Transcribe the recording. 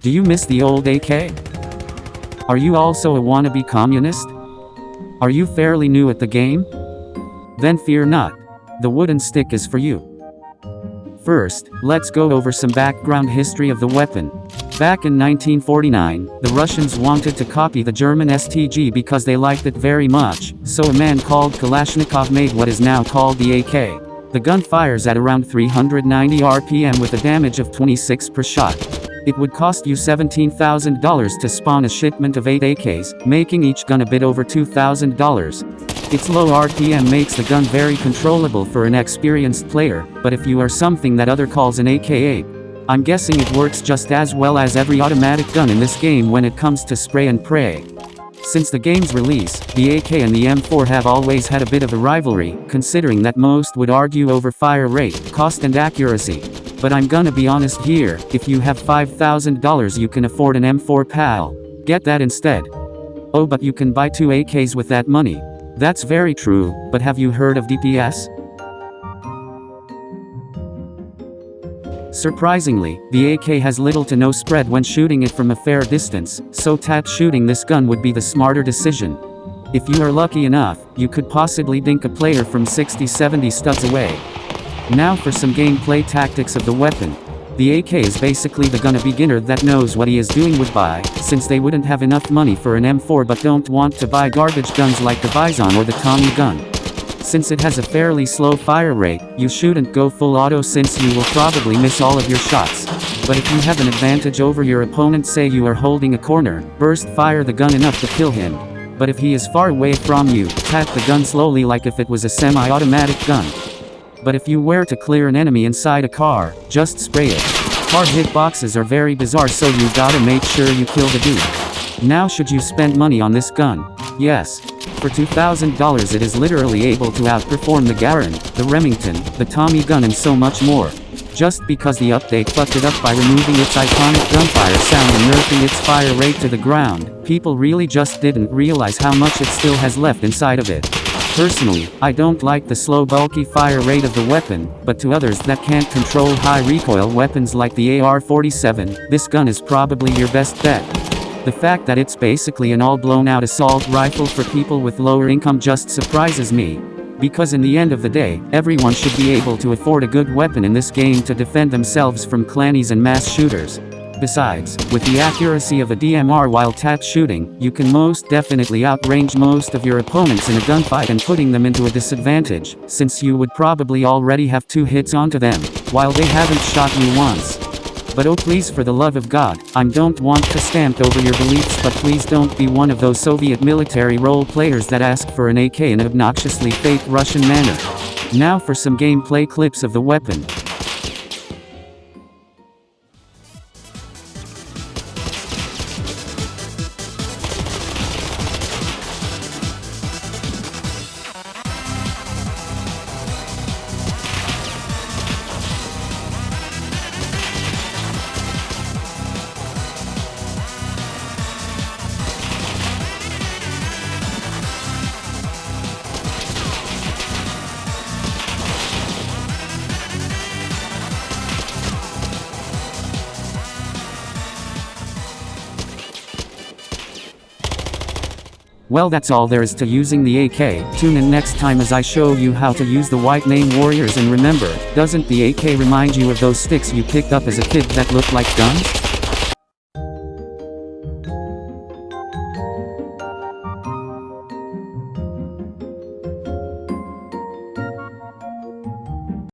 Do you miss the old AK? Are you also a wannabe communist? Are you fairly new at the game? Then fear not. The wooden stick is for you. First, let's go over some background history of the weapon. Back in 1949, the Russians wanted to copy the German STG because they liked it very much, so a man called Kalashnikov made what is now called the AK. The gun fires at around 390 RPM with a damage of 26 per shot. It would cost you $17,000 to spawn a shipment of 8 AKs, making each gun a bit over $2,000. Its low RPM makes the gun very controllable for an experienced player, but if you are something that other calls an AK-8, I'm guessing it works just as well as every automatic gun in this game when it comes to spray and pray. Since the game's release, the AK and the M4 have always had a bit of a rivalry, considering that most would argue over fire rate, cost and accuracy. But I'm gonna be honest here, if you have $5,000 you can afford an M4 pal. Get that instead. Oh, but you can buy 2 AKs with that money. That's very true, but have you heard of DPS? Surprisingly, the AK has little to no spread when shooting it from a fair distance, so shooting this gun would be the smarter decision. If you are lucky enough, you could possibly dink a player from 60-70 studs away. Now for some gameplay tactics of the weapon. The AK is basically the gun a beginner that knows what he is doing would buy, since they wouldn't have enough money for an M4 but don't want to buy garbage guns like the Bison or the Tommy gun. Since it has a fairly slow fire rate, you shouldn't go full auto since you will probably miss all of your shots. But if you have an advantage over your opponent, say you are holding a corner, burst fire the gun enough to kill him. But if he is far away from you, tap the gun slowly like if it was a semi-automatic gun. But if you were to clear an enemy inside a car, just spray it. Hard hitboxes are very bizarre, so you gotta make sure you kill the dude. Now should you spend money on this gun? Yes. For $2,000 it is literally able to outperform the Garand, the Remington, the Tommy gun and so much more. Just because the update fucked it up by removing its iconic gunfire sound and nerfing its fire rate to the ground, people really just didn't realize how much it still has left inside of it. Personally, I don't like the slow bulky fire rate of the weapon, but to others that can't control high recoil weapons like the AR-47, this gun is probably your best bet. The fact that it's basically an all blown out assault rifle for people with lower income just surprises me. Because in the end of the day, everyone should be able to afford a good weapon in this game to defend themselves from clannies and mass shooters. Besides, with the accuracy of a DMR while shooting, you can most definitely outrange most of your opponents in a gunfight and putting them into a disadvantage, since you would probably already have 2 hits onto them, while they haven't shot you once. But oh please, for the love of God, I don't want to stamp over your beliefs, but please don't be one of those Soviet military role players that ask for an AK in an obnoxiously fake Russian manner. Now for some gameplay clips of the weapon. Well, that's all there is to using the AK. Tune in next time as I show you how to use the White Name Warriors, and remember, doesn't the AK remind you of those sticks you picked up as a kid that looked like guns?